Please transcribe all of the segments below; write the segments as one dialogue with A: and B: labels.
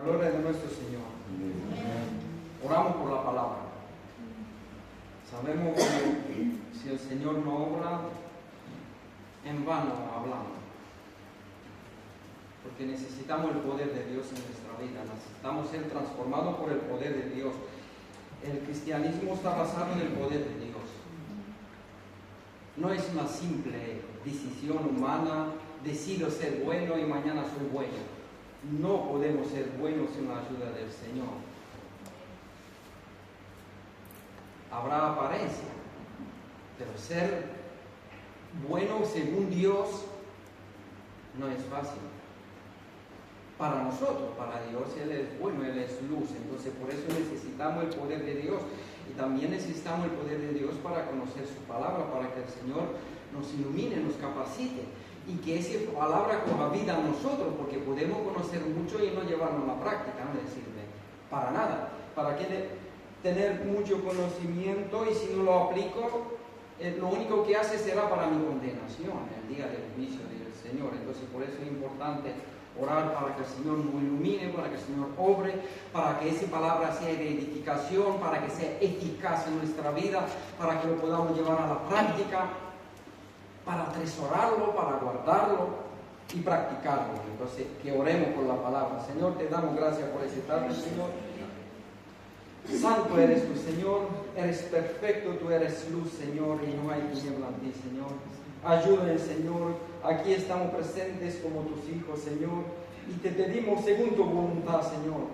A: gloria de nuestro Señor. Oramos por la palabra. Sabemos que si el Señor no obra, en vano hablamos. Porque necesitamos el poder de Dios en nuestra vida. Necesitamos ser transformados por el poder de Dios. El cristianismo está basado en el poder de Dios. No es una simple decisión humana, decido ser bueno y mañana soy bueno. No podemos ser buenos sin la ayuda del Señor. Habrá apariencia, pero ser bueno según Dios no es fácil. Para nosotros, para Dios, Él es bueno, Él es luz. Entonces por eso necesitamos el poder de Dios. Y también necesitamos el poder de Dios para conocer su palabra, para que el Señor nos ilumine, nos capacite. Y que esa palabra coja vida a nosotros, porque podemos conocer mucho y no llevarlo a la práctica, no decirle para nada. ¿Para qué tener mucho conocimiento y si no lo aplico, lo único que hace será para mi condenación el día del juicio del Señor? Entonces por eso es importante orar para que el Señor nos ilumine, para que el Señor obre, para que esa palabra sea de edificación, para que sea eficaz en nuestra vida, para que lo podamos llevar a la práctica, para atesorarlo, para guardarlo y practicarlo. Entonces, que oremos por la palabra. Señor, te damos gracias por ese tarde, Señor. Santo eres tú, Señor, eres perfecto, tú eres luz, Señor, y no hay tiniebla en ti, Señor. Ayúdanos, Señor, aquí estamos presentes como tus hijos, Señor, y te pedimos según tu voluntad, Señor.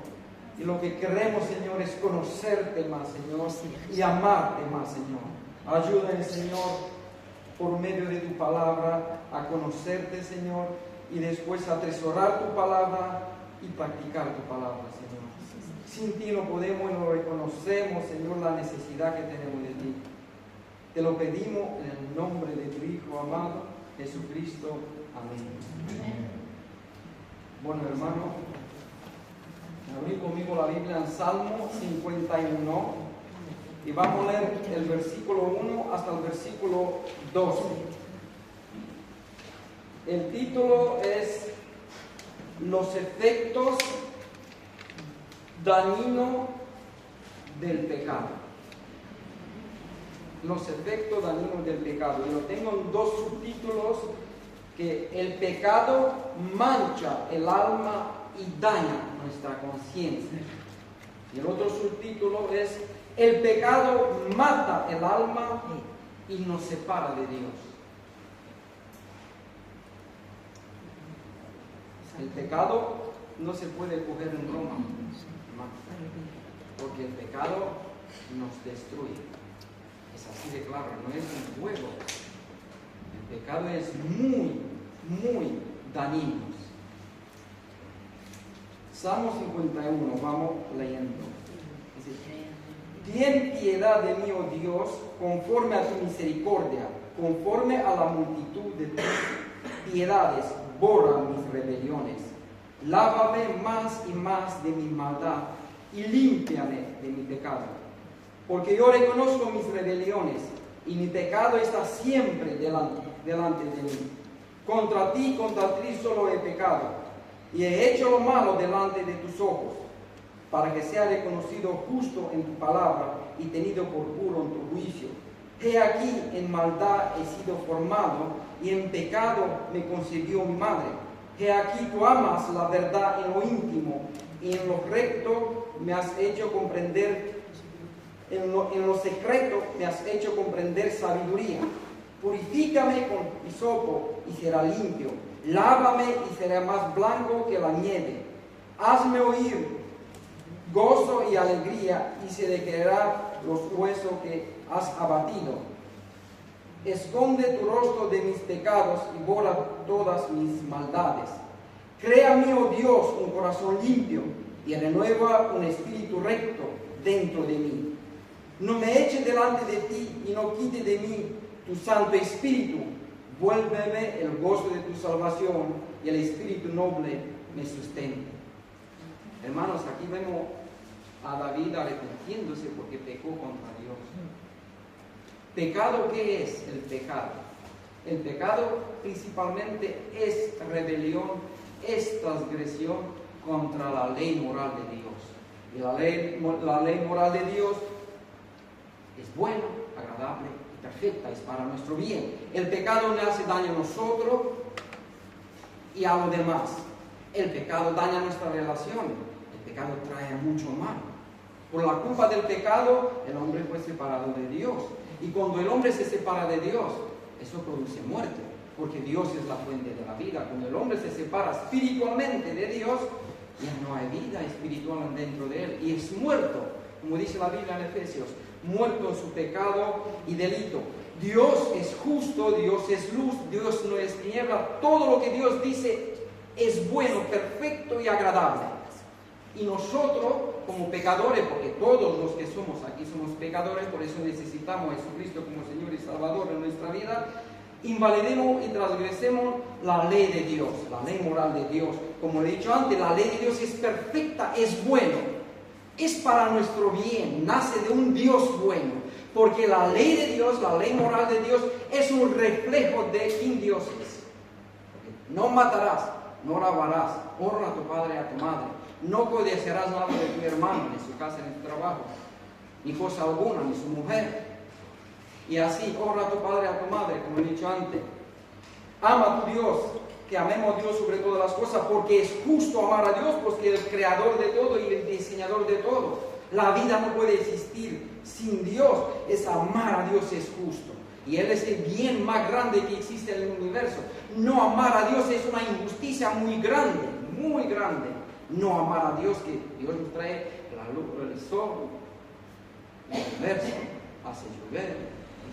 A: Y lo que queremos, Señor, es conocerte más, Señor, y amarte más, Señor. Ayúdanos, Señor, por medio de tu palabra, a conocerte, Señor, y después a atesorar tu palabra y practicar tu palabra, Señor. Sin ti no podemos y no reconocemos, Señor, la necesidad que tenemos de ti. Te lo pedimos en el nombre de tu Hijo amado, Jesucristo. Amén. Bueno, hermano, abrí conmigo la Biblia en Salmo 51 y vamos a leer el versículo 1 hasta el versículo 12. El título es Los efectos dañinos del pecado. Los efectos dañinos del pecado. Yo tengo dos subtítulos: que el pecado mancha el alma y daña nuestra conciencia. Y el otro subtítulo es: el pecado mata el alma y nos separa de Dios. El pecado no se puede coger en broma, porque el pecado nos destruye. Es así de claro, no es un juego. El pecado es muy, muy dañino. Salmo 51, vamos leyendo. Dice: ten piedad de mí, oh Dios, conforme a tu misericordia, conforme a la multitud de tus piedades, borra mis rebeliones. Lávame más y más de mi maldad y límpiame de mi pecado. Porque yo reconozco mis rebeliones y mi pecado está siempre delante de mí. Contra ti solo he pecado y he hecho lo malo delante de tus ojos, para que sea reconocido justo en tu palabra y tenido por puro en tu juicio. He aquí, en maldad he sido formado y en pecado me concibió mi madre. He aquí, tú amas la verdad en lo íntimo y en lo recto me has hecho comprender. En lo secreto me has hecho comprender sabiduría. Purifícame con hisopo y será limpio. Lávame y será más blanco que la nieve. Hazme oír gozo y alegría y se declararán los huesos que has abatido. Esconde tu rostro de mis pecados y borra todas mis maldades. Crea en mí, oh Dios, un corazón limpio y renueva un espíritu recto dentro de mí. No me eche delante de ti y no quite de mí tu Santo Espíritu. Vuélveme el gozo de tu salvación y el espíritu noble me sustente. Hermanos, aquí vemos a David arrepintiéndose porque pecó contra Dios. ¿Pecado qué es el pecado? El pecado principalmente es rebelión, es transgresión, contra la ley moral de Dios. Y la ley moral de Dios es buena, agradable y perfecta, es para nuestro bien. El pecado le hace daño a nosotros y a los demás. El pecado daña nuestra relación. El pecado trae mucho mal. Por la culpa del pecado, el hombre fue separado de Dios. Y cuando el hombre se separa de Dios, eso produce muerte, porque Dios es la fuente de la vida. Cuando el hombre se separa espiritualmente de Dios, ya no hay vida espiritual dentro de él y es muerto, como dice la Biblia en Efesios, muerto en su pecado y delito. Dios es justo, Dios es luz, Dios no es tiniebla. Todo lo que Dios dice es bueno, perfecto y agradable. Y nosotros, como pecadores, porque todos los que somos aquí somos pecadores, por eso necesitamos a Jesucristo como Señor y Salvador en nuestra vida, invalidemos y transgresemos la ley de Dios, la ley moral de Dios. Como he dicho antes, la ley de Dios es perfecta, es bueno, es para nuestro bien, nace de un Dios bueno, porque la ley de Dios, la ley moral de Dios, es un reflejo de quién Dios es. No matarás, no robarás, honra a tu padre y a tu madre, no codiciarás nada de tu hermano, ni su casa, ni su trabajo, ni cosa alguna, ni su mujer. Y así, honra a tu padre y a tu madre, como he dicho antes. Ama a tu Dios, que amemos a Dios sobre todas las cosas, porque es justo amar a Dios, porque es el creador de todo y el diseñador de todo. La vida no puede existir sin Dios, es amar a Dios es justo. Y Él es el bien más grande que existe en el universo. No amar a Dios es una injusticia muy grande, muy grande. No amar a Dios, que Dios nos trae la luz, el sol, el universo, hace llover.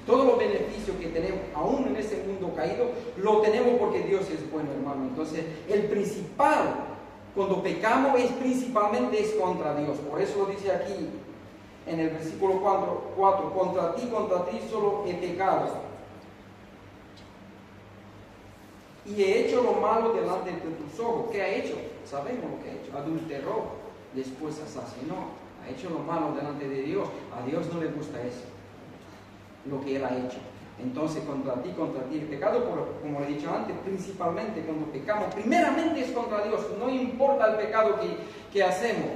A: Todos los beneficios que tenemos, aún en ese mundo caído, lo tenemos porque Dios es bueno, hermano. Entonces, el principal, cuando pecamos, principalmente es contra Dios. Por eso lo dice aquí, en el versículo 4, contra ti solo he pecado. Y he hecho lo malo delante de tus ojos. ¿Qué ha hecho? Sabemos lo que ha hecho. Adulteró, después asesinó. Ha hecho lo malo delante de Dios. A Dios no le gusta eso, lo que Él ha hecho. Entonces, contra ti el pecado, como he dicho antes, principalmente cuando pecamos, primeramente es contra Dios. No importa el pecado que hacemos.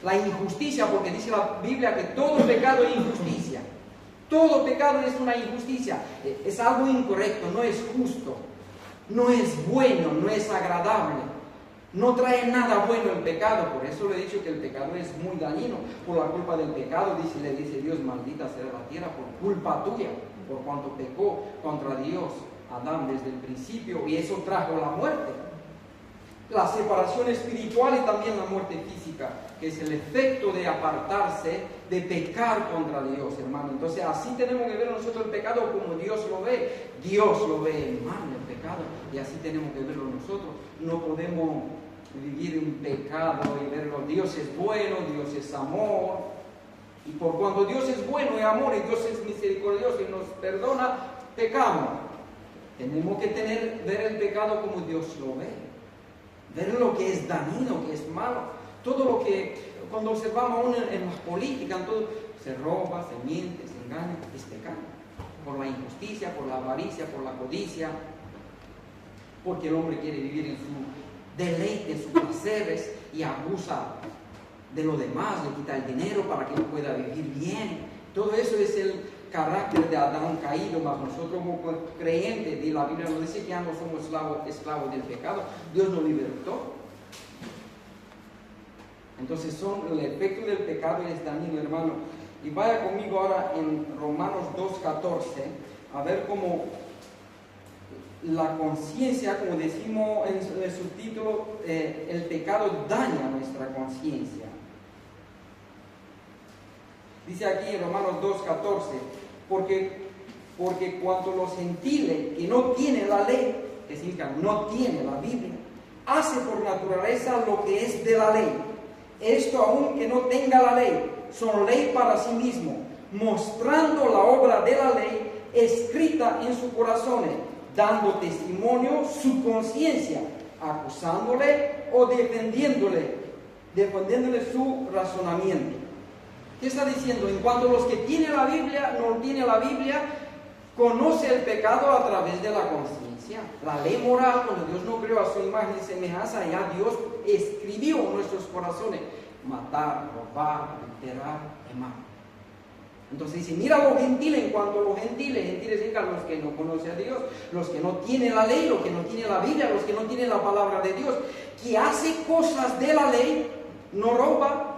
A: La injusticia, porque dice la Biblia que todo pecado es injusticia. Todo pecado es una injusticia. Es algo incorrecto, no es justo. No es bueno, no es agradable. No trae nada bueno el pecado. Por eso le he dicho que el pecado es muy dañino. Por la culpa del pecado, le dice Dios, maldita será la tierra por culpa tuya, por cuanto pecó contra Dios Adán desde el principio, y eso trajo la muerte. La separación espiritual y también la muerte física, que es el efecto de apartarse, de pecar contra Dios, hermano. Entonces, así tenemos que ver nosotros el pecado como Dios lo ve. Dios lo ve mal, el pecado, y así tenemos que verlo nosotros. No podemos vivir en pecado y verlo. Dios es bueno, Dios es amor. Y por cuanto Dios es bueno y amor, y Dios es misericordioso y nos perdona, pecamos. Tenemos que ver el pecado como Dios lo ve. Ver lo que es dañino, que es malo. Todo lo que, cuando observamos aún en las políticas, en todo, se roba, se miente, se engaña, es pecado. Por la injusticia, por la avaricia, por la codicia, porque el hombre quiere vivir en su deleite, en sus placeres, y abusa de lo demás, le quita el dinero para que no pueda vivir bien. Todo eso es el carácter de Adán caído, mas nosotros como creyentes, y la Biblia nos dice que ya no somos esclavos del pecado, Dios nos libertó. Entonces el efecto del pecado es dañino, hermano. Y vaya conmigo ahora en Romanos 2:14, a ver cómo la conciencia, como decimos en el subtítulo, el pecado daña nuestra conciencia. Dice aquí en Romanos 2:14, porque cuando los gentiles que no tienen la ley, que significa no tiene la Biblia, hace por naturaleza lo que es de la ley. Esto aun que no tenga la ley, son ley para sí mismo, mostrando la obra de la ley escrita en sus corazones, dando testimonio su conciencia, acusándole o defendiéndole su razonamiento. ¿Qué está diciendo? En cuanto a los que tienen la Biblia, no tienen la Biblia, conoce el pecado a través de la conciencia. La ley moral, cuando Dios nos creó a su imagen y semejanza, ya Dios escribió en nuestros corazones: matar, robar, adulterar, quemar. Entonces dice, mira a los gentiles. En cuanto a los gentiles significan los que no conocen a Dios, los que no tienen la ley, los que no tienen la Biblia, los que no tienen la palabra de Dios, que hace cosas de la ley, no roba,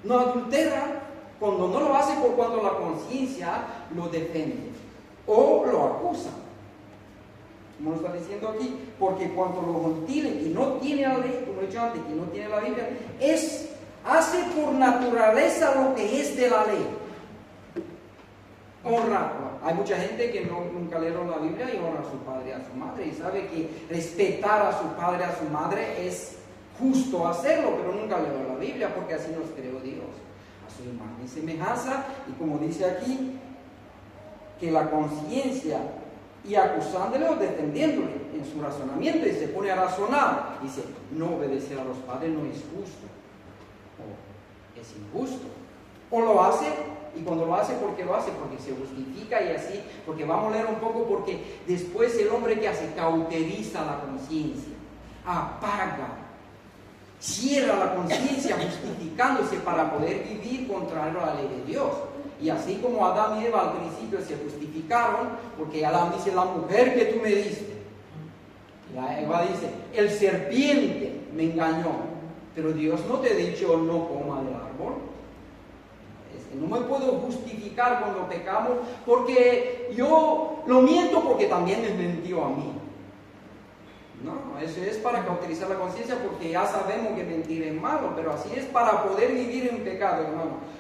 A: no adultera, cuando no lo hace por cuando la conciencia lo defiende o lo acusa. Como lo está diciendo aquí, porque cuando los gentiles que no tienen la ley, como he dicho antes, que no tienen la Biblia, hace por naturaleza lo que es de la ley. Honra. Hay mucha gente que nunca leyeron la Biblia y honra a su padre y a su madre, y sabe que respetar a su padre y a su madre es justo hacerlo, pero nunca leyó la Biblia, porque así nos creó Dios, a su imagen y semejanza. Y como dice aquí, que la conciencia, y acusándole o defendiéndole en su razonamiento, y se pone a razonar, dice, no obedecer a los padres no es justo, o es injusto, o lo hace. Y cuando lo hace, ¿por qué lo hace? Porque se justifica, y así, porque vamos a leer un poco, porque después el hombre que hace, cauteriza la conciencia, apaga, cierra la conciencia justificándose para poder vivir contrario a la ley de Dios. Y así como Adán y Eva al principio se justificaron, porque Adán dice, la mujer que tú me diste, la Eva dice, el serpiente me engañó, pero Dios no te ha dicho no coma del árbol. No me puedo justificar cuando pecamos, porque yo lo miento porque también me mintió a mí. No, eso es para cauterizar la conciencia, porque ya sabemos que mentir es malo, pero así es para poder vivir en pecado, hermano.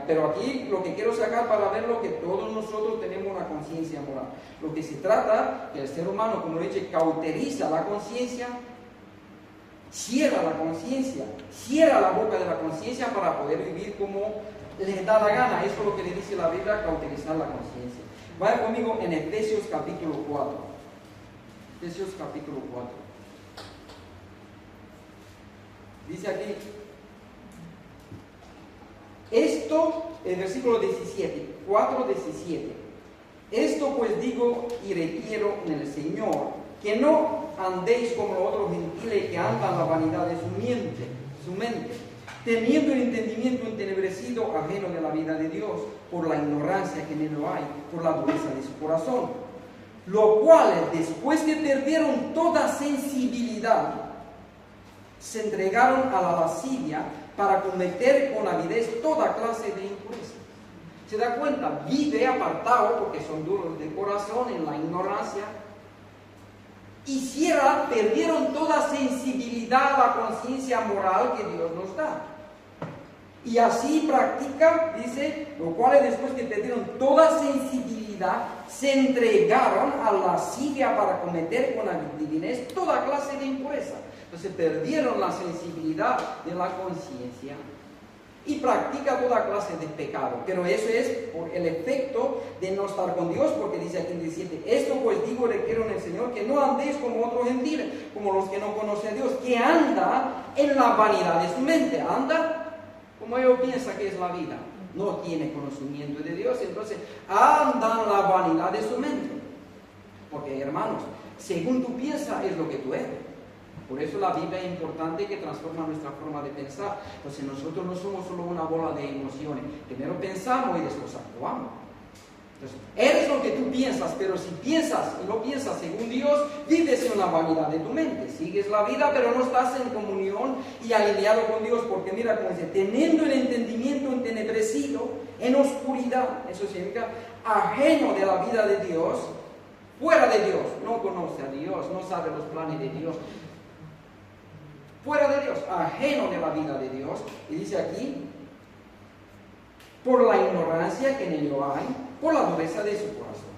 A: Pero aquí lo que quiero sacar para verlo, que todos nosotros tenemos una conciencia moral. Lo que se trata, que el ser humano, como lo he dicho, cauteriza la conciencia, cierra la conciencia, cierra la boca de la conciencia para poder vivir como les da la gana. Eso es lo que le dice la Biblia, cauterizar la conciencia. Vaya conmigo en Efesios capítulo 4. Efesios capítulo 4. Dice aquí, esto, el versículo 17, 4:17. Esto pues digo y requiero en el Señor, que no andéis como los otros gentiles que andan la vanidad de su mente, teniendo el entendimiento entenebrecido, ajeno de la vida de Dios, por la ignorancia que en él hay, por la dureza de su corazón. Lo cual, después que perdieron toda sensibilidad, se entregaron a la lascivia para cometer con avidez toda clase de impureza. ¿Se da cuenta? Vive apartado, porque son duros de corazón, en la ignorancia. Y perdieron toda sensibilidad a la conciencia moral que Dios nos da. Y así practica, dice, lo cual después que perdieron toda sensibilidad, se entregaron a la lascivia para cometer con avidez toda clase de impureza. Entonces perdieron la sensibilidad de la conciencia y practica toda clase de pecado. Pero eso es por el efecto de no estar con Dios, porque dice aquí en 17, esto pues digo, requiero en el Señor, que no andéis como otros gentiles, como los que no conocen a Dios, que anda en la vanidad de su mente, anda como ellos piensan que es la vida, no tiene conocimiento de Dios, entonces anda en la vanidad de su mente. Porque, hermanos, según tú piensas es lo que tú eres. Por eso la Biblia es importante, que transforma nuestra forma de pensar. Entonces nosotros no somos solo una bola de emociones. Primero pensamos y después actuamos. Entonces, eres lo que tú piensas, pero si piensas y no piensas según Dios, vives en la vanidad de tu mente. Sigues la vida, pero no estás en comunión y alineado con Dios. Porque mira cómo dice, teniendo el entendimiento entenebrecido, en oscuridad. Eso significa ajeno de la vida de Dios, fuera de Dios. No conoce a Dios, no sabe los planes de Dios. Fuera de Dios, ajeno de la vida de Dios. Y dice aquí, por la ignorancia que en ello hay, por la dureza de su corazón.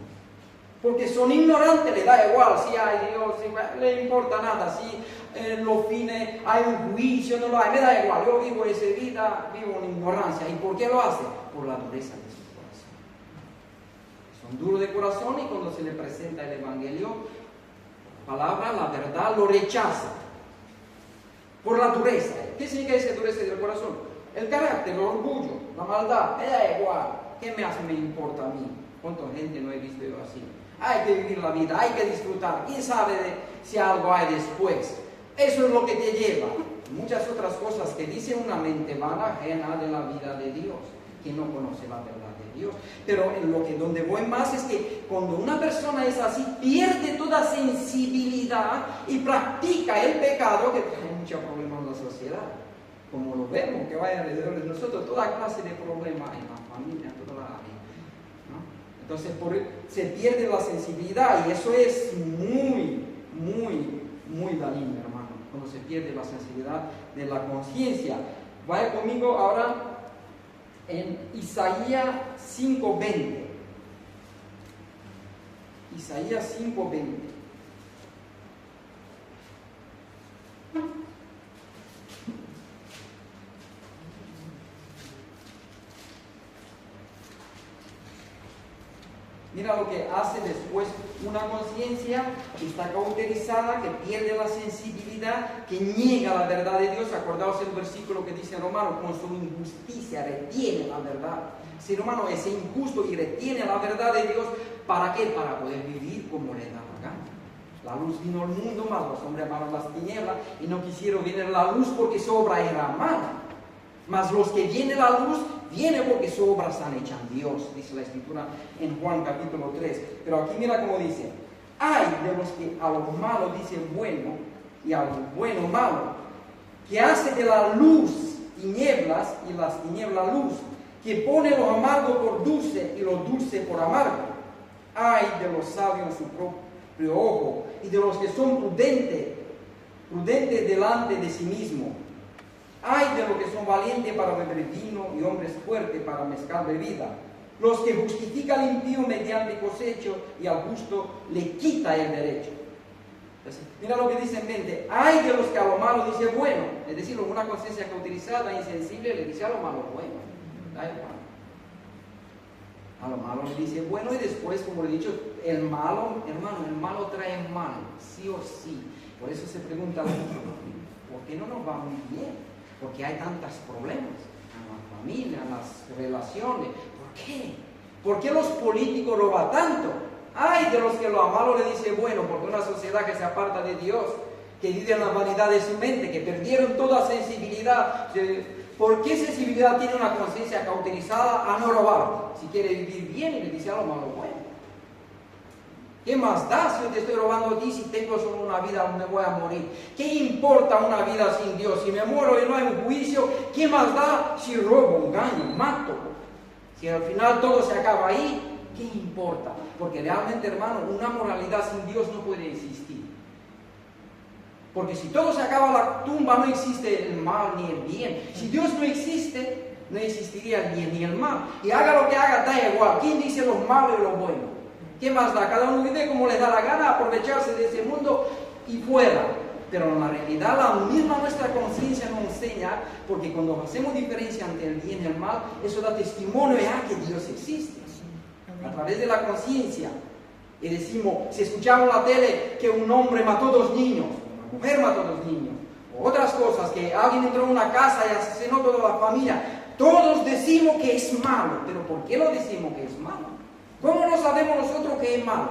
A: Porque son ignorantes, le da igual si hay Dios, si le importa nada, si los fines hay un juicio, no lo hay, me da igual, yo vivo esa vida, vivo en ignorancia. ¿Y por qué lo hace? Por la dureza de su corazón. Son duros de corazón, y cuando se le presenta el Evangelio, la palabra, la verdad, lo rechaza. Por la dureza. ¿Qué significa esa dureza del corazón? El carácter, el orgullo, la maldad, me da igual. ¿qué me importa a mí? ¿Cuánta gente no he visto yo así? Hay que vivir la vida, hay que disfrutar. ¿Quién sabe si algo hay después? Eso es lo que te lleva. Muchas otras cosas que dice una mente vana, ajena de la vida de Dios, que no conoce la verdad de Dios. Pero donde voy más es que cuando una persona es así, pierde toda sensibilidad y practica el pecado, que trae muchos problemas en la sociedad. Como lo vemos, que vaya alrededor de nosotros, toda clase de problemas en la familia, en toda la área, ¿no? Entonces se pierde la sensibilidad y eso es muy, muy, muy dañino, hermano, cuando se pierde la sensibilidad de la conciencia. Vaya conmigo ahora en Isaías 5:20. Isaías 5:20. Mira lo que hace después una conciencia que está cauterizada, que pierde la sensibilidad, que niega la verdad de Dios. Acordaos el versículo que dice Romano, con su injusticia retiene la verdad. El ser humano es injusto y retiene la verdad de Dios. ¿Para qué? Para poder vivir como le da la gana. La luz vino al mundo, mas los hombres amaron las tinieblas y no quisieron venir la luz porque su obra era mala. Mas los que vienen la luz, viene porque sus obras han hecho en Dios, dice la Escritura en Juan capítulo 3. Pero aquí mira cómo dice: hay de los que a lo malo dicen bueno y a lo bueno malo, que hace de la luz tinieblas y las tinieblas luz, que pone lo amargo por dulce y lo dulce por amargo. Hay de los sabios en su propio ojo y de los que son prudentes delante de sí mismo. Hay de los que son valientes para beber vino y hombres fuertes para mezclar bebida. Los que justifican al impío mediante cosecho y al justo le quita el derecho. Entonces, mira lo que dice en mente. Hay de los que a lo malo dice bueno. Es decir, una conciencia cauterizada, insensible, le dice a lo malo bueno. Da igual. A lo malo le dice bueno y después, como le he dicho, el malo, hermano, el malo trae mal, sí o sí. Por eso se pregunta, ¿por qué no nos va muy bien? Porque hay tantos problemas en la familia, en las relaciones. ¿Por qué? ¿Por qué los políticos roban tanto? Hay de los que lo malo le dice bueno, porque una sociedad que se aparta de Dios, que vive en la vanidad de su mente, que perdieron toda sensibilidad. ¿Por qué sensibilidad tiene una conciencia cauterizada a no robar? Si quiere vivir bien y le dice a lo malo bueno. ¿Qué más da si yo te estoy robando a ti? Si tengo solo una vida, me voy a morir. ¿Qué importa una vida sin Dios? Si me muero y no hay un juicio, ¿qué más da si robo, engaño, mato? Si al final todo se acaba ahí, ¿qué importa? Porque realmente, hermano, una moralidad sin Dios no puede existir. Porque si todo se acaba en la tumba, no existe el mal ni el bien. Si Dios no existe, no existiría el bien ni el mal. Y haga lo que haga, da igual. ¿Quién dice lo malo y lo bueno? ¿Qué más da? Cada uno vive como le da la gana, aprovecharse de ese mundo y fuera. Pero en la realidad la misma nuestra conciencia nos enseña, porque cuando hacemos diferencia entre el bien y el mal, eso da testimonio a que Dios existe. A través de la conciencia. Y decimos, si escuchamos en la tele que un hombre mató 2 niños, una mujer mató 2 niños, o otras cosas, que alguien entró en una casa y asesinó toda la familia, todos decimos que es malo. Pero ¿por qué lo decimos que es malo? ¿Cómo no sabemos nosotros que es malo?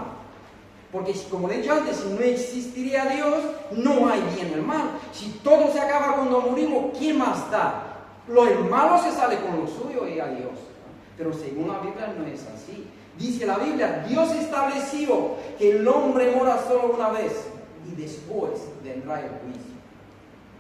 A: Porque, como le he dicho antes, si no existiría Dios, no hay bien y el mal. Si todo se acaba cuando morimos, ¿qué más da? El malo se sale con lo suyo y adiós. Pero según la Biblia no es así. Dice la Biblia, Dios estableció que el hombre mora solo una vez y después vendrá el juicio.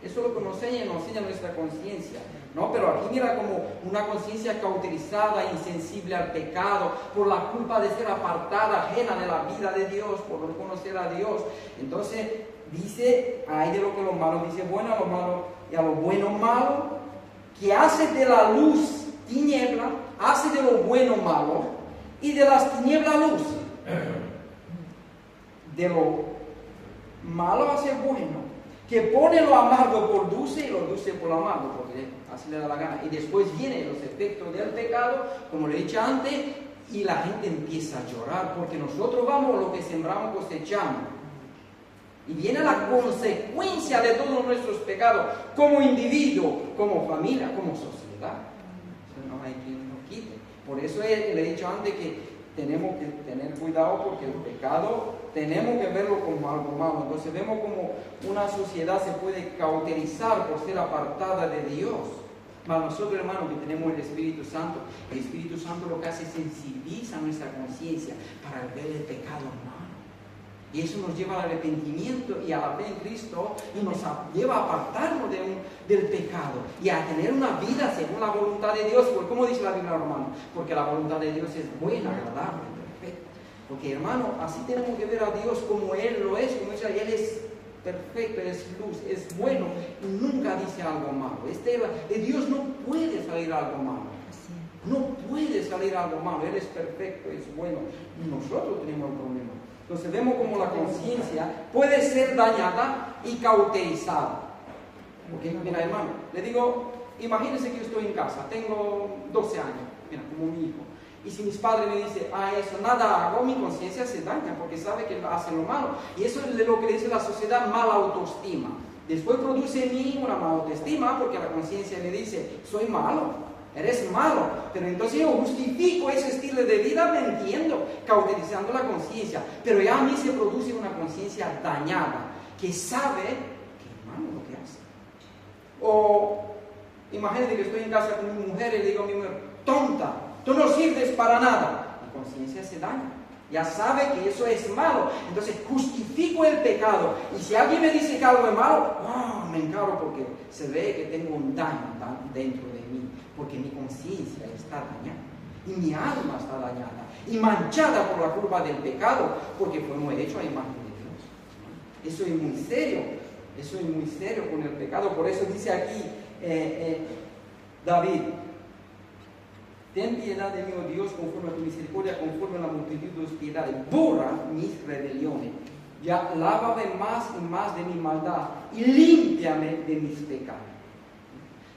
A: Eso es lo que nos enseña nuestra conciencia. ¿No? Pero aquí mira como una conciencia cauterizada, insensible al pecado, por la culpa de ser apartada, ajena de la vida de Dios, por no conocer a Dios. Entonces dice, hay de lo que lo malo dice bueno, a lo malo y a lo bueno malo, que hace de la luz tiniebla, hace de lo bueno malo y de las tinieblas luz. De lo malo hace bueno, que pone lo amargo por dulce y lo dulce por amargo, porque así le da la gana. Y después vienen los efectos del pecado, como le he dicho antes, y la gente empieza a llorar, porque nosotros vamos lo que sembramos cosechamos. Y viene la consecuencia de todos nuestros pecados, como individuo, como familia, como sociedad. no hay quien lo quite. Por eso le he dicho antes que tenemos que tener cuidado, porque el pecado tenemos que verlo como algo malo. Entonces vemos como una sociedad se puede cauterizar por ser apartada de Dios. Para nosotros, hermanos, que tenemos el Espíritu Santo lo que hace es sensibiliza nuestra conciencia para ver el pecado humano. Y eso nos lleva al arrepentimiento y a la fe en Cristo, y nos lleva a apartarnos del pecado y a tener una vida según la voluntad de Dios. Porque, ¿cómo dice la Biblia, hermano? Porque la voluntad de Dios es buena, agradable, perfecta. Porque, hermano, así tenemos que ver a Dios como Él lo es, como dice, Él es perfecto, es luz, es bueno y nunca dice algo malo. De Dios no puede salir algo malo. No puede salir algo malo. Él es perfecto, es bueno. Y nosotros tenemos el problema. Entonces vemos como la conciencia puede ser dañada y cauterizada. Porque, mira, hermano, le digo, imagínense que yo estoy en casa, tengo 12 años, mira, como mi hijo. Y si mis padres me dicen, eso nada hago, mi conciencia se daña porque sabe que hacen lo malo. Y eso es lo que dice la sociedad, mala autoestima. Después produce en mí una mala autoestima porque la conciencia me dice, soy malo, eres malo. Pero entonces yo justifico ese estilo de vida mintiendo, cauterizando la conciencia. Pero ya a mí se produce una conciencia dañada que sabe que es malo lo que hace. O imagínate que estoy en casa con mi mujer y le digo a mi mujer, tonta, tú no sirves para nada. Mi conciencia se daña. Ya sabe que eso es malo. Entonces justifico el pecado. Y si alguien me dice que algo es malo, me encaro porque se ve que tengo un daño dentro de mí. Porque mi conciencia está dañada. Y mi alma está dañada. Y manchada por la culpa del pecado. Porque fuimos hechos a imagen de Dios. Eso es muy serio. Eso es muy serio con el pecado. Por eso dice aquí David, ten piedad de mí, oh Dios, conforme a tu misericordia, conforme a la multitud de tus piedades. Borra mis rebeliones. Ya lávame más y más de mi maldad y límpiame de mis pecados.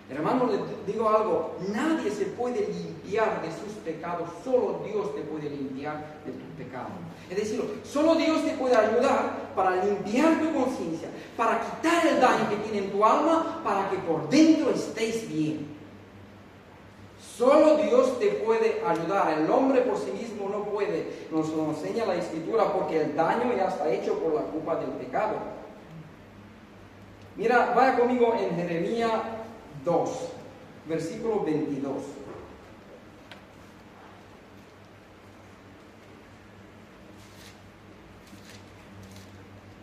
A: Hermano, les digo algo, nadie se puede limpiar de sus pecados, solo Dios te puede limpiar de tus pecados. Es decir, solo Dios te puede ayudar para limpiar tu conciencia, para quitar el daño que tiene en tu alma, para que por dentro estés bien. Solo Dios te puede ayudar. El hombre por sí mismo no puede. Nos lo enseña la Escritura, porque el daño ya está hecho por la culpa del pecado. Mira, vaya conmigo en Jeremías 2, versículo 22.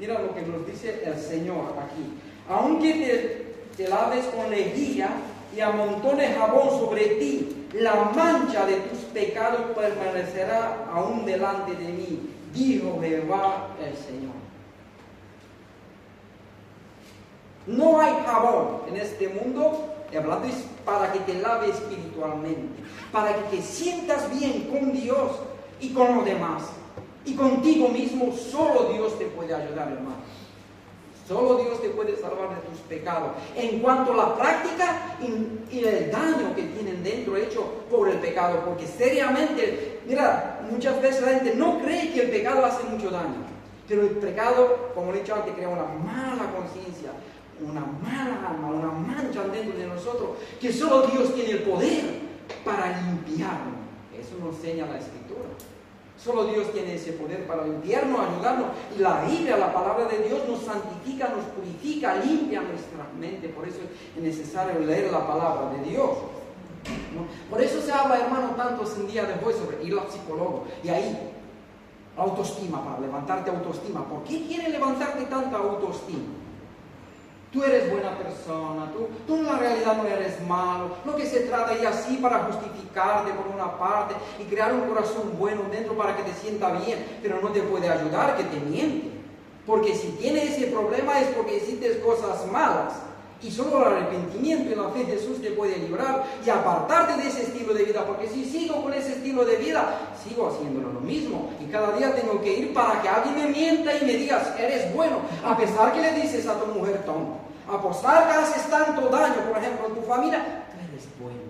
A: Mira lo que nos dice el Señor aquí. Aunque te laves con lejía y amontones jabón sobre ti, la mancha de tus pecados permanecerá aún delante de mí, dijo Jehová el Señor. No hay jabón en este mundo, hablando es para que te lave espiritualmente, para que te sientas bien con Dios y con los demás. Y contigo mismo, solo Dios te puede ayudar, hermano. Solo Dios te puede salvar de tus pecados. En cuanto a la práctica y el daño que tienen dentro hecho por el pecado. Porque seriamente, mira, muchas veces la gente no cree que el pecado hace mucho daño. Pero el pecado, como he dicho antes, crea una mala conciencia, una mala alma, una mancha dentro de nosotros, que solo Dios tiene el poder para limpiarnos. Eso nos enseña la Escritura. Solo Dios tiene ese poder para limpiarnos, ayudarnos. Y la Biblia, la palabra de Dios, nos santifica, nos purifica, limpia nuestra mente. Por eso es necesario leer la palabra de Dios, ¿no? Por eso se habla, hermano, tantos en día de hoy sobre ir al psicólogo. Y ahí, autoestima, para levantarte autoestima. ¿Por qué quiere levantarte tanta autoestima? Tú eres buena persona, tú en la realidad no eres malo. Lo que se trata es así para justificarte por una parte y crear un corazón bueno dentro para que te sienta bien, pero no te puede ayudar que te miente. Porque si tienes ese problema es porque hiciste cosas malas. Y solo el arrepentimiento y la fe de Jesús te puede librar y apartarte de ese estilo de vida. Porque si sigo con ese estilo de vida, sigo haciéndolo lo mismo. Y cada día tengo que ir para que alguien me mienta y me digas, eres bueno. A pesar que le dices a tu mujer tonta, a pesar que haces tanto daño, por ejemplo, en tu familia, tú eres bueno.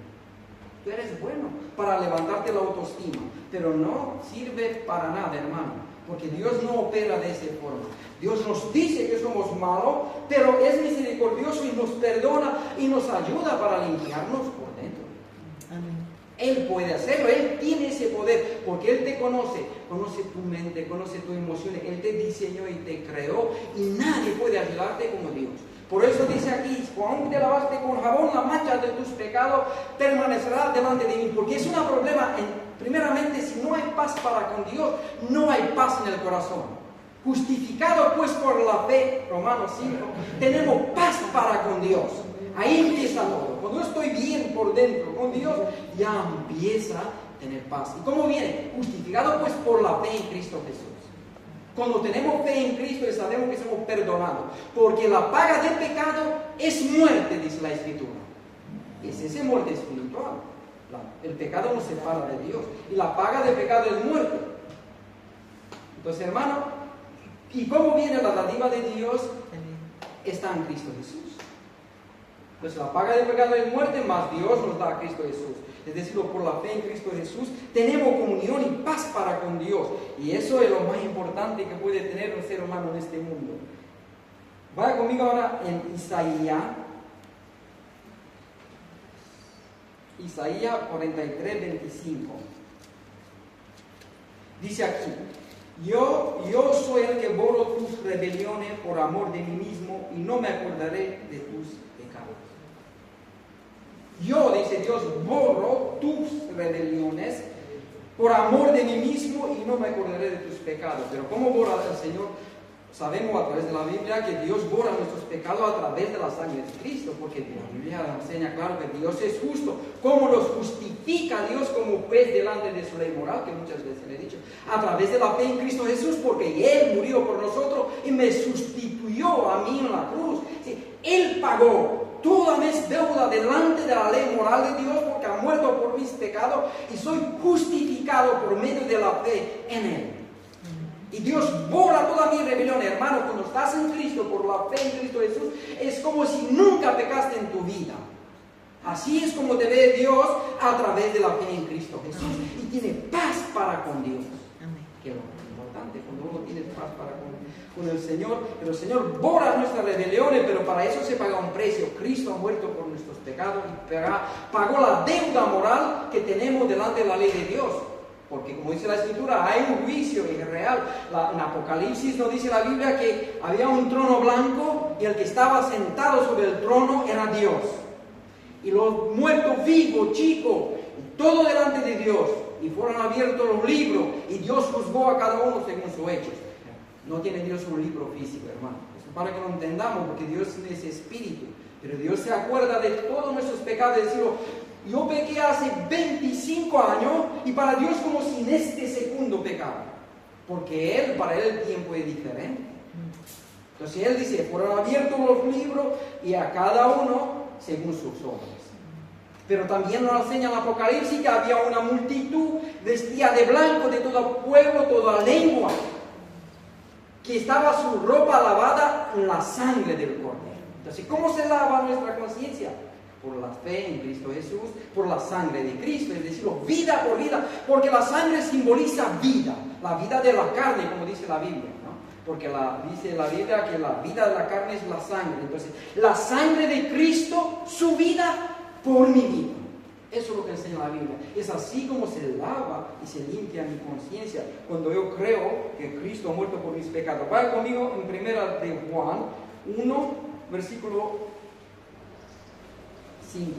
A: Tú eres bueno para levantarte la autoestima. Pero no sirve para nada, hermano. Porque Dios no opera de esa forma. Dios nos dice que somos malos, pero es misericordioso y nos perdona y nos ayuda para limpiarnos por dentro.
B: Amén.
A: Él puede hacerlo, Él tiene ese poder, porque Él te conoce, conoce tu mente, conoce tus emociones, Él te diseñó y te creó, y nadie puede ayudarte como Dios. Por eso dice aquí, cuando te lavaste con jabón, la mancha de tus pecados permanecerá delante de mí, porque es un problema, primeramente, si no hay paz para con Dios, no hay paz en el corazón. Justificado pues por la fe, Romanos 5, tenemos paz para con Dios. Ahí empieza todo. Cuando yo estoy bien por dentro con Dios, ya empieza a tener paz. ¿Y cómo viene? Justificado pues por la fe en Cristo Jesús. Cuando tenemos fe en Cristo, sabemos que somos perdonados. Porque la paga del pecado es muerte, dice la Escritura. Es esa muerte espiritual. El pecado nos separa de Dios. Y la paga del pecado es muerte. Entonces, hermano, ¿y cómo viene la dádiva de Dios? Está en Cristo Jesús. Entonces la paga del pecado es muerte, más Dios nos da a Cristo Jesús. Es decir, por la fe en Cristo Jesús tenemos comunión y paz para con Dios. Y eso es lo más importante que puede tener un ser humano en este mundo. Vaya conmigo ahora en Isaías 43, 25. Dice aquí: Yo soy el que borro tus rebeliones por amor de mí mismo y no me acordaré de tus pecados. Yo, dice Dios, borro tus rebeliones por amor de mí mismo y no me acordaré de tus pecados. Pero ¿cómo borra el Señor? Sabemos a través de la Biblia que Dios borra nuestros pecados a través de la sangre de Cristo, porque la Biblia enseña claro que Dios es justo. ¿Cómo los justifica Dios como juez delante de su ley moral? Que muchas veces le he dicho. A través de la fe en Cristo Jesús, porque Él murió por nosotros y me sustituyó a mí en la cruz. Sí, Él pagó toda mi deuda delante de la ley moral de Dios, porque ha muerto por mis pecados y soy justificado por medio de la fe en Él. Y Dios borra toda mi rebelión, hermano. Cuando estás en Cristo, por la fe en Cristo Jesús, es como si nunca pecaste en tu vida. Así es como te ve Dios a través de la fe en Cristo Jesús. Y tiene paz para con Dios. Que es lo más importante, cuando uno tiene paz para con el Señor. Pero el Señor borra nuestras rebeliones, pero para eso se paga un precio. Cristo ha muerto por nuestros pecados y pagó la deuda moral que tenemos delante de la ley de Dios. Porque como dice la Escritura, hay un juicio y es real. En Apocalipsis nos dice la Biblia que había un trono blanco y el que estaba sentado sobre el trono era Dios. Y los muertos vivos, chicos, todo delante de Dios. Y fueron abiertos los libros y Dios juzgó a cada uno según sus hechos. No tiene Dios un libro físico, hermano. Eso para que lo entendamos, porque Dios es espíritu. Pero Dios se acuerda de todos nuestros pecados y decirlo: yo pequé hace 25 años y para Dios como si en este segundo pecaba. Porque para Él el tiempo es diferente. Entonces Él dice, fueron abiertos los libros y a cada uno según sus obras. Pero también nos enseña en Apocalipsis que había una multitud vestida de blanco de todo pueblo, toda lengua, que estaba su ropa lavada en la sangre del Cordero. Entonces, ¿cómo se lava nuestra conciencia? Por la fe en Cristo Jesús, por la sangre de Cristo, es decir, vida por vida, porque la sangre simboliza vida, la vida de la carne, como dice la Biblia, ¿no? Porque dice la Biblia que la vida de la carne es la sangre. Entonces, la sangre de Cristo, su vida por mi vida. Eso es lo que enseña la Biblia. Es así como se lava y se limpia mi conciencia cuando yo creo que Cristo ha muerto por mis pecados. Vaya conmigo en 1 de Juan 1, versículo 5.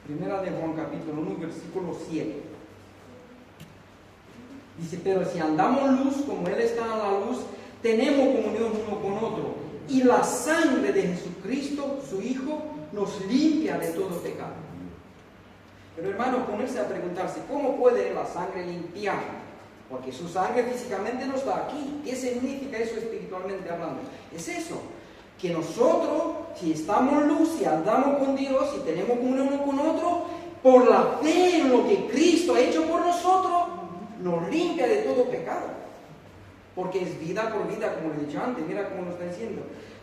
A: Primera de Juan capítulo 1, versículo 7. Dice, pero si andamos en luz como Él está en la luz, tenemos comunión uno con otro. Y la sangre de Jesucristo, su Hijo, nos limpia de todo pecado. Pero hermano, ponerse a preguntarse, ¿cómo puede la sangre limpiar? Porque su sangre físicamente no está aquí. ¿Qué significa eso espiritualmente hablando? Es eso, que nosotros, si estamos en luz, si andamos con Dios, si tenemos comunión uno con otro, por la fe en lo que Cristo ha hecho por nosotros, nos limpia de todo pecado. porque es vida por vida, como le he dicho antes. Mira cómo lo está diciendo.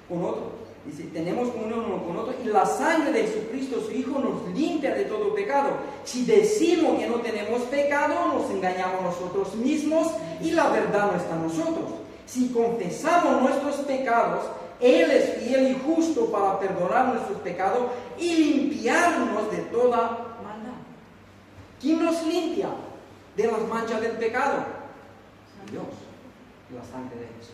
A: Con otro, dice, tenemos comunión uno con otro, y la sangre de Jesucristo, su Hijo, nos limpia de todo pecado. Si decimos que no tenemos pecado, nos engañamos nosotros mismos, y la verdad no está en nosotros. Si confesamos nuestros pecados, Él es fiel y justo para perdonar nuestros pecados y limpiarnos de toda maldad. ¿Quién nos limpia de las manchas del pecado? Dios, la sangre de Jesús.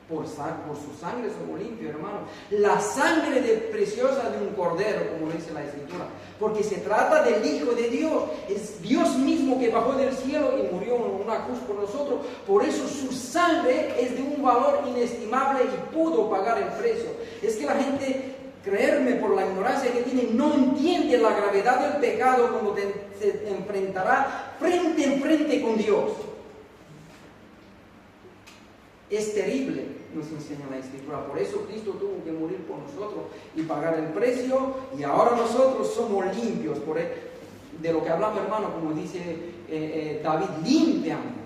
A: Por su sangre somos limpios, hermano. La sangre preciosa de un cordero, como dice la Escritura. Porque se trata del Hijo de Dios. Es Dios mismo que bajó del cielo y murió en una cruz por nosotros. Por eso su sangre es de un valor inestimable y pudo pagar el precio. Es que la gente, creerme por la ignorancia que tiene, no entiende la gravedad del pecado cuando se enfrentará frente en frente con Dios. Es terrible, nos enseña la Escritura. Por eso Cristo tuvo que morir por nosotros y pagar el precio, y ahora nosotros somos limpios. De lo que hablamos, hermano, como dice David, límpiame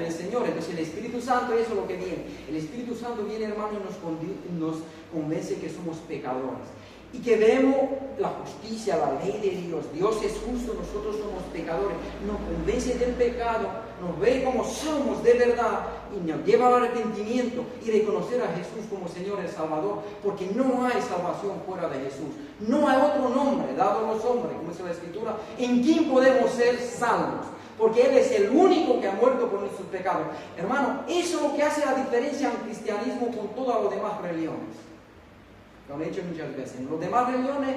A: el Señor. Entonces el Espíritu Santo, eso es lo que viene. El Espíritu Santo viene, hermano, y nos convence que somos pecadores. Y que vemos la justicia, la ley de Dios. Dios es justo, nosotros somos pecadores. Nos convence del pecado, nos ve como somos de verdad y nos lleva al arrepentimiento y reconocer a Jesús como Señor y Salvador, porque no hay salvación fuera de Jesús. No hay otro nombre dado a los hombres, como dice la Escritura, en quien podemos ser salvos, porque Él es el único que ha muerto por nuestros pecados. Hermano, eso es lo que hace la diferencia en el cristianismo con todas las demás religiones. Lo he dicho muchas veces. En las demás religiones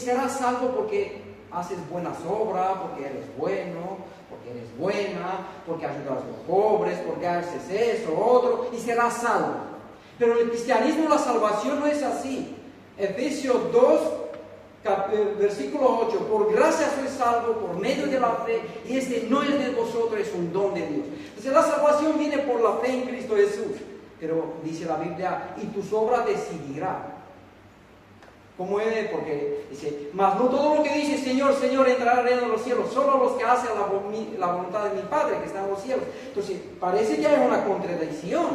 A: serás salvo porque haces buenas obras, porque eres bueno, porque eres buena, porque ayudas a los pobres, porque haces eso, otro, y serás salvo. Pero en el cristianismo la salvación no es así. Efesios 2, versículo 8, por gracia sois salvo por medio de la fe, y este no es de vosotros, es un don de Dios. Entonces la salvación viene por la fe en Cristo Jesús. Pero dice la Biblia, y tus obras decidirán. ¿Cómo es? Porque dice, mas no todo lo que dice Señor, Señor entrará al reino de los cielos, solo los que hacen la voluntad de mi Padre que está en los cielos. Entonces, parece que hay una contradicción.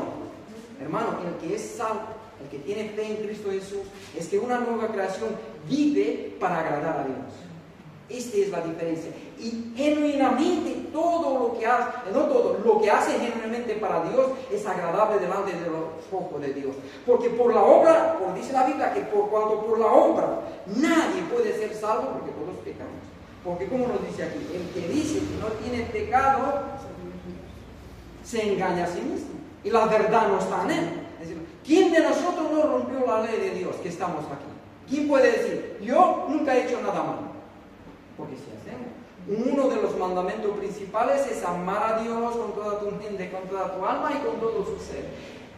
A: Hermano, el que es salvo, el que tiene fe en Cristo Jesús, es que una nueva creación vive para agradar a Dios. Esta es la diferencia. Y genuinamente todo lo que hace, no todo, lo que hace genuinamente para Dios es agradable delante de los ojos de Dios. Porque por la obra, como dice la Biblia, que cuando por la obra nadie puede ser salvo, porque todos pecamos. Porque como nos dice aquí, el que dice que no tiene pecado, se engaña a sí mismo. Y la verdad no está en él. Es decir, ¿quién de nosotros no rompió la ley de Dios que estamos aquí? ¿Quién puede decir, yo nunca he hecho nada malo? Porque si hacemos. Uno de los mandamientos principales es amar a Dios con toda tu mente, con toda tu alma y con todo su ser.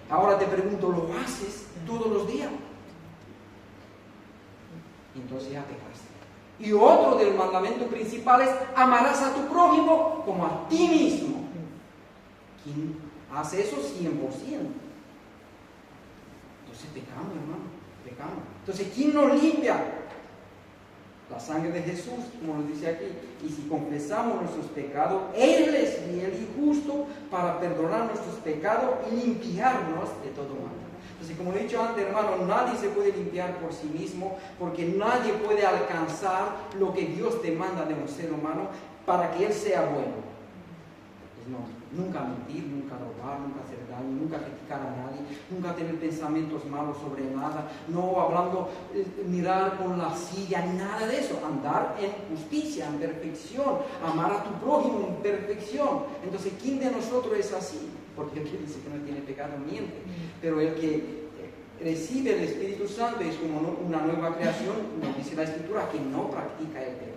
A: Ahora te pregunto, ¿lo haces todos los días? Entonces ya pecaste. Y otro del mandamiento principal es amarás a tu prójimo como a ti mismo. ¿Quién hace eso? 100%. Entonces pecamos, hermano, pecamos. Entonces, ¿quién nos limpia? La sangre de Jesús, como nos dice aquí. Y si confesamos nuestros pecados, Él es fiel y justo para perdonar nuestros pecados y limpiarnos de todo mal. Entonces, como he dicho antes, hermano, nadie se puede limpiar por sí mismo, porque nadie puede alcanzar lo que Dios demanda de un ser humano para que él sea bueno. Pues no, nunca mentir, nunca robar, nunca hacer daño, nunca criticar a nadie, nunca tener pensamientos malos sobre nada, no hablando, mirar con la silla, nada de eso. Andar en justicia, en perfección, amar a tu prójimo en perfección. Entonces, ¿quién de nosotros es así? Porque el que dice que no tiene pecado miente. Pero el que recibe el Espíritu Santo es como una nueva creación, nos dice la Escritura, que no practica el pecado.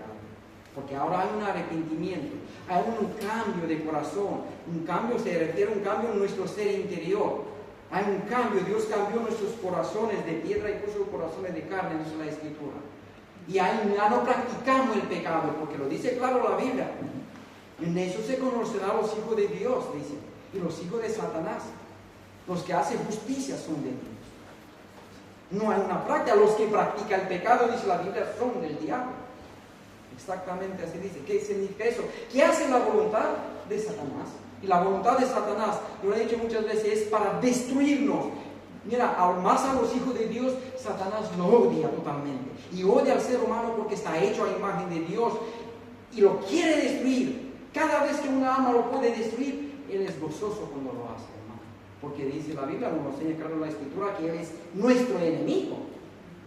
A: Porque ahora hay un arrepentimiento, hay un cambio de corazón. Un cambio se refiere a un cambio en nuestro ser interior. Hay un cambio, Dios cambió nuestros corazones de piedra y puso corazones de carne, dice la Escritura. Y ahí ya no practicamos el pecado, porque lo dice claro la Biblia. En eso se conocerán los hijos de Dios, dice, y los hijos de Satanás. Los que hacen justicia son de Dios. No hay una práctica. Los que practican el pecado, dice la Biblia, son del diablo. Exactamente así dice. ¿Qué significa eso? ¿Qué hace la voluntad? de Satanás. Y la voluntad de Satanás, yo lo he dicho muchas veces, es para destruirnos. Mira, más a los hijos de Dios, Satanás lo odia totalmente. Y odia al ser humano porque está hecho a imagen de Dios y lo quiere destruir. Cada vez que una alma lo puede destruir, él es gozoso cuando lo hace, hermano. Porque dice la Biblia, nos enseña claro la Escritura, que él es nuestro enemigo.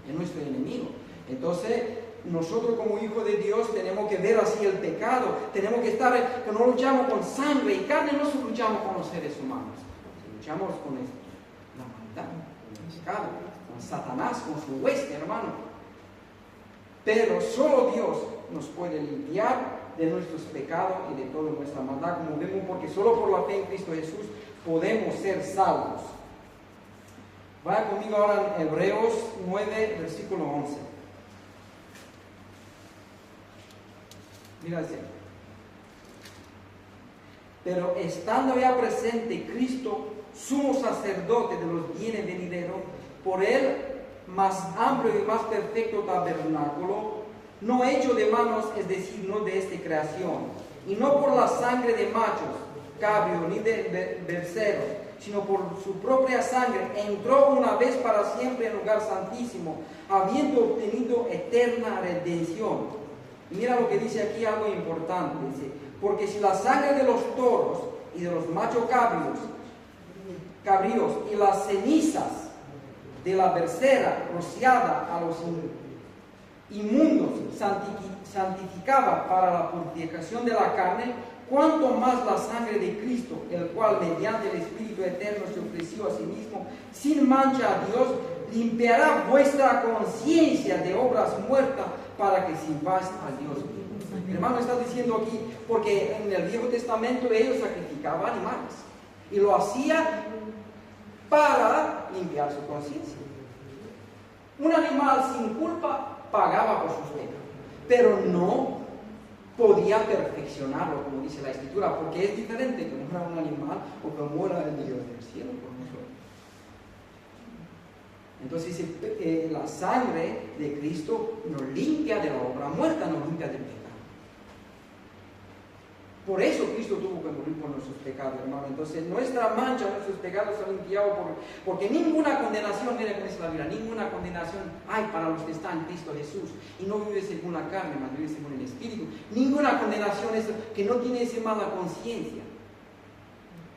A: Es nuestro enemigo. Entonces, nosotros como hijos de Dios tenemos que ver así el pecado. Tenemos que estar, que no luchamos con sangre y carne, no luchamos con los seres humanos. Luchamos con la maldad, con el pecado, con Satanás, con su hueste, hermano. Pero solo Dios nos puede limpiar de nuestros pecados y de toda nuestra maldad, como vemos, porque solo por la fe en Cristo Jesús podemos ser salvos. Vaya conmigo ahora en Hebreos 9, versículo 11. Mira así. Pero estando ya presente Cristo, sumo sacerdote de los bienes venideros, por él más amplio y más perfecto tabernáculo, no hecho de manos, es decir, no de esta creación, y no por la sangre de machos, cabrio, ni de becerros, sino por su propia sangre, entró una vez para siempre en el lugar santísimo, habiendo obtenido eterna redención. Y mira lo que dice aquí, algo importante, dice, porque si la sangre de los toros y de los machos cabríos y las cenizas de la becerra rociada a los inmundos santificaba para la purificación de la carne, cuanto más la sangre de Cristo, el cual mediante el Espíritu Eterno se ofreció a sí mismo sin mancha a Dios, limpiará vuestra conciencia de obras muertas para que sirváis a Dios. Mi hermano está diciendo aquí, porque en el Viejo Testamento ellos sacrificaban animales y lo hacían para limpiar su conciencia. Un animal sin culpa pagaba por sus pecados, pero no podía perfeccionarlo, como dice la Escritura, porque es diferente que muera un animal o que muera el Dios del cielo por nosotros. Entonces la sangre de Cristo nos limpia de la obra muerta, nos limpia del pecado. Por eso Cristo tuvo que morir por nuestros pecados, hermano. Entonces nuestra mancha, nuestros pecados son limpiados porque ninguna condenación, mira que dice la Biblia, ninguna condenación hay para los que están en Cristo Jesús y no vive según la carne, mas vive según el Espíritu. Ninguna condenación es que no tiene esa mala conciencia.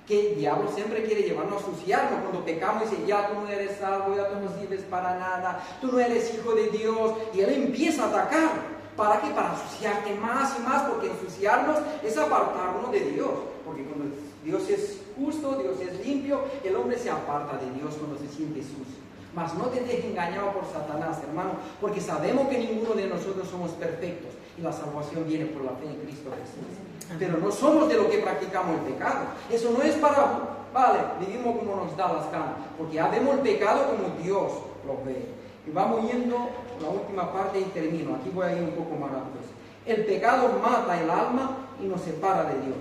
A: Que el diablo siempre quiere llevarnos a asociarnos cuando pecamos y dice, ya tú no eres salvo, ya tú no sirves para nada, tú no eres hijo de Dios, y él empieza a atacar. ¿Para qué? Para ensuciarte más y más, porque ensuciarnos es apartarnos de Dios, porque cuando Dios es justo, Dios es limpio, el hombre se aparta de Dios cuando se siente sucio. Mas no te dejes engañado por Satanás, hermano, porque sabemos que ninguno de nosotros somos perfectos y la salvación viene por la fe en Cristo Jesús. Pero no somos de lo que practicamos el pecado. Eso no es para, vale, vivimos como nos da las ganas, porque ya vemos el pecado como Dios lo ve. Y vamos yendo a la última parte y termino. Aquí voy a ir un poco más rápido. El pecado mata el alma y nos separa de Dios.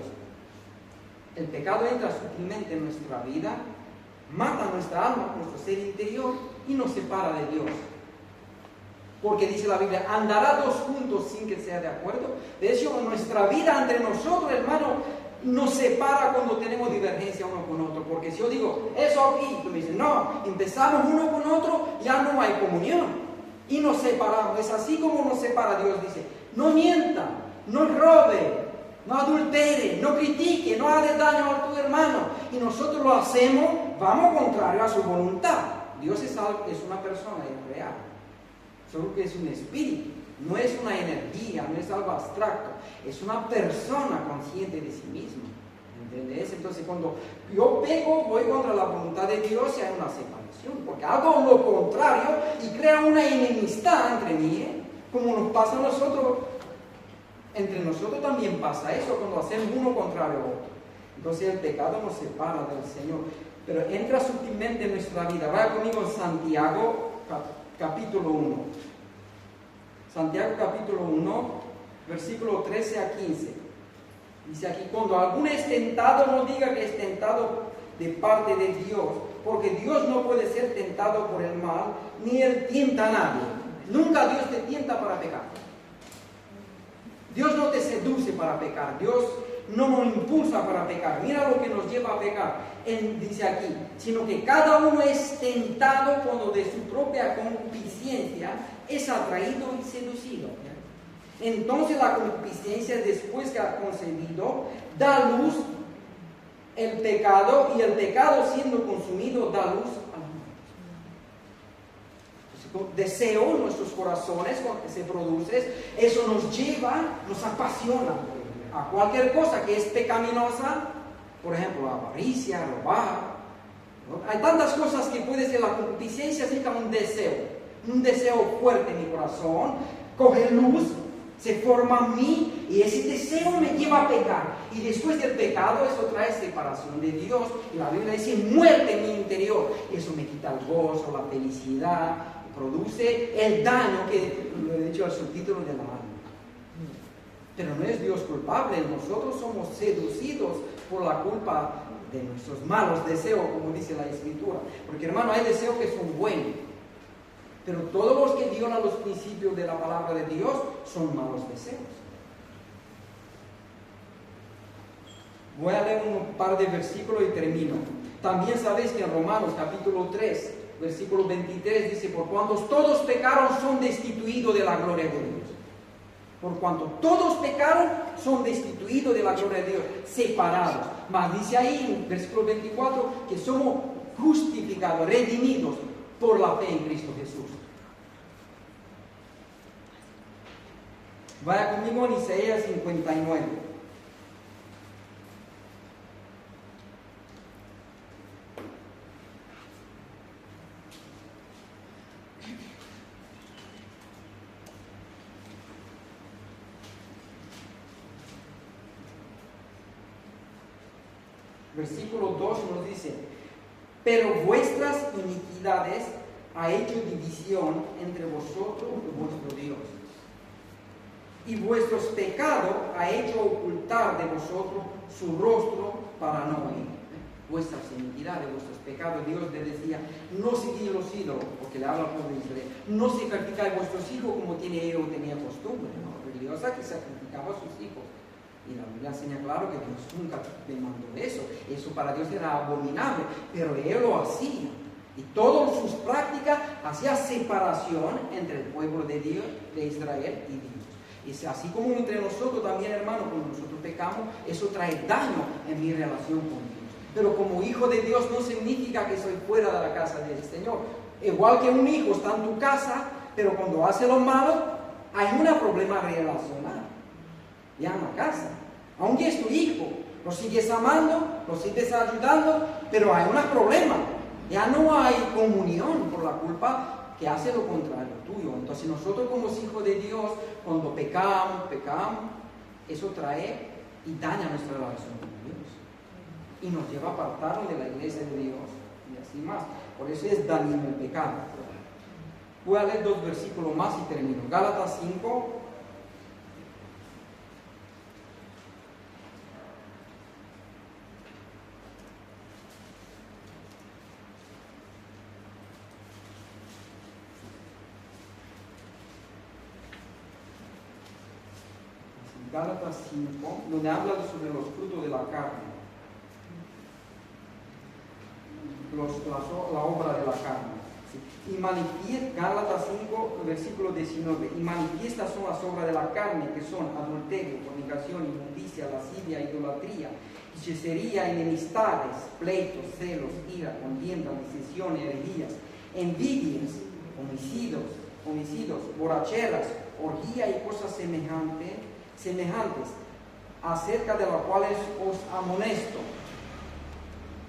A: El pecado entra sutilmente en nuestra vida, mata nuestra alma, nuestro ser interior y nos separa de Dios. Porque dice la Biblia, andará dos juntos sin que sea de acuerdo. De hecho, nuestra vida entre nosotros, hermano, nos separa cuando tenemos divergencia uno con otro. Porque si yo digo, eso aquí, tú me dices, no, empezamos uno con otro, ya no hay comunión. Y nos separamos. Es así como nos separa Dios. Dice, no mienta, no robe, no adultere, no critique, no haga daño a tu hermano. Y nosotros lo hacemos, vamos contrario a su voluntad. Dios es una persona, es real. Solo que es un espíritu, no es una energía, no es algo abstracto, es una persona consciente de sí misma. ¿Entendés? Entonces cuando yo peco, voy contra la voluntad de Dios y hay una separación, porque hago lo contrario y crea una enemistad entre mí, como nos pasa a nosotros. Entre nosotros también pasa eso cuando hacemos uno contrario a otro. Entonces el pecado nos separa del Señor, pero entra sutilmente en nuestra vida. Vaya conmigo en Santiago capítulo 1. Santiago capítulo 1, versículo 13 a 15. Dice aquí, cuando alguno es tentado, no diga que es tentado de parte de Dios, porque Dios no puede ser tentado por el mal, ni Él tienta a nadie. Nunca Dios te tienta para pecar. Dios no te seduce para pecar. Dios no nos impulsa para pecar. Mira lo que nos lleva a pecar. Él dice aquí, sino que cada uno es tentado cuando de su propia concupiscencia es atraído y seducido. Entonces la concupiscencia, después que ha concebido, da luz el pecado, y el pecado, siendo consumido, da luz a la muerte. Deseo en nuestros corazones, cuando se produce, eso nos lleva, nos apasiona a cualquier cosa que es pecaminosa. Por ejemplo, avaricia, robar, ¿no? Hay tantas cosas que puede ser. La concupiscencia acerca de un deseo fuerte en mi corazón, coge luz, se forma en mí, y ese deseo me lleva a pecar. Y después del pecado, eso trae separación de Dios. Y la Biblia dice muerte en mi interior. Eso me quita el gozo, la felicidad, produce el daño, que lo he dicho al subtítulo de la alma. Pero no es Dios culpable, nosotros somos seducidos por la culpa de nuestros malos deseos, como dice la Escritura. Porque, hermano, hay deseos que son buenos, pero todos los que violan los principios de la palabra de Dios son malos deseos. Voy a leer un par de versículos y termino. También sabéis que en Romanos capítulo 3, versículo 23 dice: por cuanto todos pecaron, son destituidos de la gloria de Dios. Por cuanto todos pecaron, son destituidos de la gloria de Dios, separados. Mas dice ahí en versículo 24 que somos justificados, redimidos por la fe en Cristo Jesús. Vaya conmigo en Isaías 59. Versículo 2 nos dice: pero vuestras iniquidades ha hecho división entre vosotros y vuestro Dios, y vuestros pecados ha hecho ocultar de vosotros su rostro para no oír. Vuestras iniquidades, vuestros pecados. Dios le decía: no seguid los ídolos, porque le habla al pueblo de Israel. No sacrificáis vuestros hijos como tenía costumbre, ¿no? Religiosa, que sacrificaba a sus hijos. Y la Biblia enseña claro que Dios nunca demandó eso. Eso para Dios era abominable, pero Él lo hacía. Y todas sus prácticas hacía separación entre el pueblo de Dios, de Israel, y Dios. Y así como entre nosotros también, hermano, cuando nosotros pecamos, eso trae daño en mi relación con Dios. Pero como hijo de Dios no significa que soy fuera de la casa del Señor. Igual que un hijo está en tu casa, pero cuando hace lo malo, hay un problema relacional. Ya en la casa, aunque es tu hijo, lo sigues amando, lo sigues ayudando, pero hay un problema. Ya no hay comunión por la culpa que hace lo contrario tuyo. Entonces nosotros como hijos de Dios, cuando pecamos, eso trae y daña nuestra relación con Dios. Y nos lleva a apartarnos de la iglesia de Dios y así más. Por eso es dañino el pecado. Voy a leer 2 versículos más y termino. Gálatas 5. Gálatas 5, donde habla sobre los frutos de la carne, la obra de la carne. Y Gálatas 5, versículo 19, y manifiestas son las obras de la carne, que son adulterio, fornicación, inmundicia, lascivia, idolatría, hechicería, enemistades, pleitos, celos, ira, contienda, disensiones, herejías, envidias, homicidios, borracheras, orgía y cosas semejantes, acerca de las cuales os amonesto,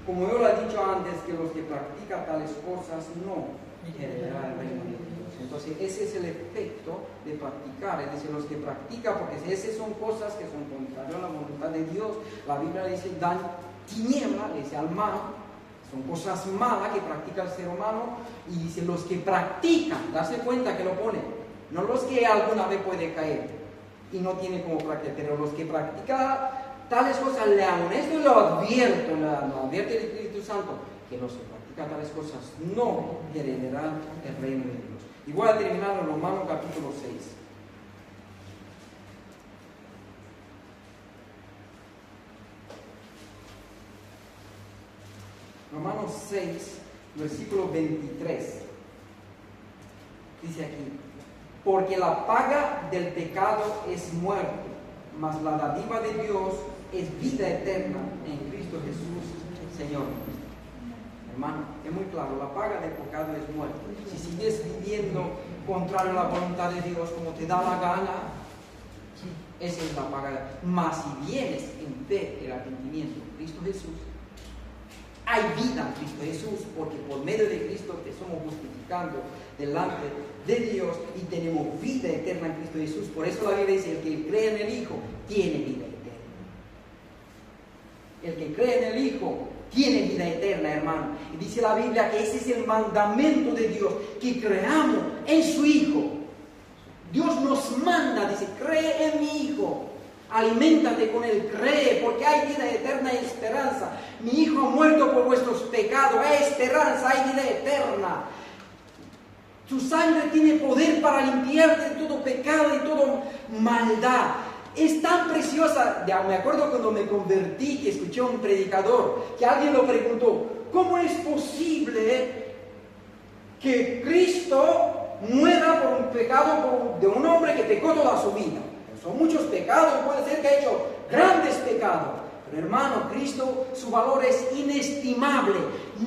A: como yo lo he dicho antes, que los que practican tales cosas no heredarán el reino de Dios. Entonces ese es el efecto de practicar, es decir, los que practican, porque si esas son cosas que son contrarias a la voluntad de Dios, la Biblia dice: dan tiniebla, le dice al mal, son cosas malas que practica el ser humano, y dice los que practican, darse cuenta que lo pone, no los que alguna vez puede caer y no tiene como practicar, pero los que practican tales cosas, le amonesto y lo advierto, lo advierte el Espíritu Santo, que los que practican tales cosas no heredarán el reino de Dios. Y voy a terminar en Romanos capítulo 6. Romanos 6, versículo 23. Dice aquí: porque la paga del pecado es muerte, mas la dádiva de Dios es vida eterna en Cristo Jesús, Señor. Hermano, es muy claro, la paga del pecado es muerte. Si sigues viviendo contrario a la voluntad de Dios, como te da la gana, esa es la paga. Mas si vienes en fe, el arrepentimiento en Cristo Jesús, hay vida en Cristo Jesús, porque por medio de Cristo te somos justificando delante de Dios y tenemos vida eterna en Cristo Jesús. Por eso la Biblia dice: el que cree en el Hijo tiene vida eterna. El que cree en el Hijo tiene vida eterna, hermano. Y dice la Biblia que ese es el mandamiento de Dios, que creamos en su Hijo. Dios nos manda, dice: cree en mi Hijo, aliméntate con Él, cree, porque hay vida eterna y esperanza. Mi Hijo ha muerto por vuestros pecados, hay esperanza, hay vida eterna. Su sangre tiene poder para limpiarte de todo pecado y toda maldad. Es tan preciosa. Ya me acuerdo cuando me convertí, que escuché a un predicador, que alguien lo preguntó: ¿cómo es posible que Cristo muera por un pecado de un hombre que pecó toda su vida? Son muchos pecados, puede ser que ha hecho grandes pecados. Pero hermano, Cristo, su valor es inestimable.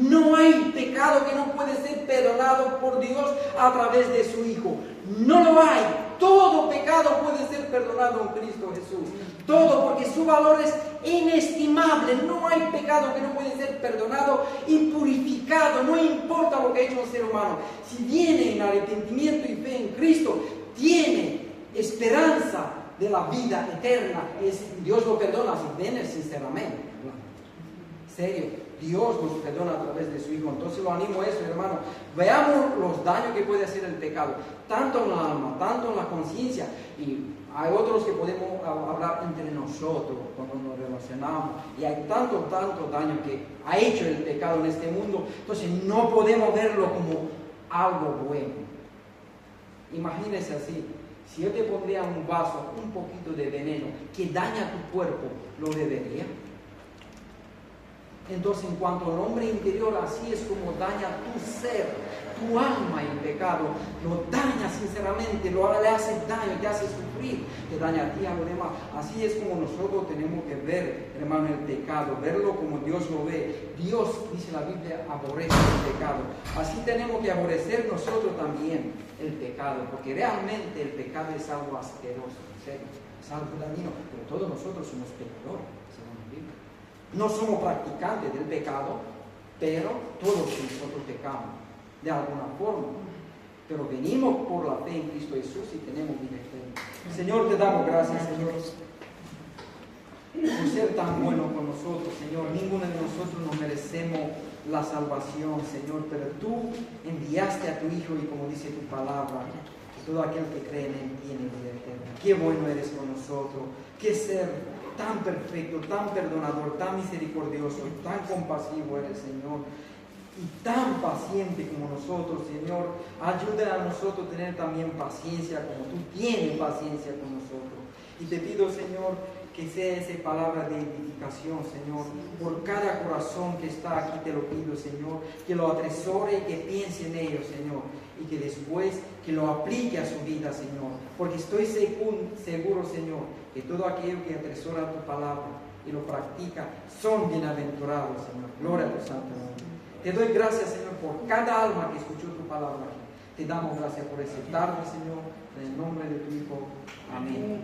A: No hay pecado que no puede ser perdonado por Dios a través de su Hijo. No lo hay. Todo pecado puede ser perdonado en Cristo Jesús. Todo, porque su valor es inestimable. No hay pecado que no puede ser perdonado y purificado. No importa lo que ha hecho el ser humano. Si viene en arrepentimiento y fe en Cristo, tiene esperanza de la vida eterna. Dios lo perdona si viene sinceramente. En serio, Dios nos perdona a través de su Hijo. Entonces lo animo a eso, hermano. Veamos los daños que puede hacer el pecado, tanto en la alma, tanto en la conciencia. Y hay otros que podemos hablar entre nosotros cuando nos relacionamos. Y hay tanto daño que ha hecho el pecado en este mundo. Entonces no podemos verlo como algo bueno. Imagínese así: si yo te pondría en un vaso un poquito de veneno que daña tu cuerpo, ¿lo bebería? Entonces, en cuanto al hombre interior, así es como daña tu ser, tu alma. El pecado lo daña sinceramente, le hace daño, te hace sufrir, te daña a ti y a los demás. Así es como nosotros tenemos que ver, hermano, el pecado, verlo como Dios lo ve. Dios, dice la Biblia, aborrece el pecado. Así tenemos que aborrecer nosotros también el pecado, porque realmente el pecado es algo asqueroso, en serio, es algo dañino, pero todos nosotros somos pecadores, según la Biblia. No somos practicantes del pecado, pero todos nosotros pecamos de alguna forma. Pero venimos por la fe en Cristo Jesús y tenemos vida eterna. Señor, te damos gracias, Señor, por ser tan bueno con nosotros, Señor. Ninguno de nosotros nos merecemos la salvación, Señor, pero tú enviaste a tu Hijo y, como dice tu palabra, todo aquel que cree en Él tiene vida eterna. Qué bueno eres con nosotros, qué ser tan perfecto, tan perdonador, tan misericordioso, tan compasivo eres, Señor, y tan paciente como nosotros, Señor. Ayuda a nosotros a tener también paciencia como tú tienes paciencia con nosotros. Y te pido, Señor, que sea esa palabra de edificación, Señor, por cada corazón que está aquí, te lo pido, Señor, que lo atesore y que piense en ello, Señor, y que después que lo aplique a su vida, Señor, porque estoy seguro, Señor, que todo aquello que atesora tu palabra y lo practica son bienaventurados, Señor. Gloria a tu santo nombre. Te doy gracias, Señor, por cada alma que escuchó tu palabra aquí. Te damos gracias por ese tarde, Señor, en el nombre de tu Hijo. Amén.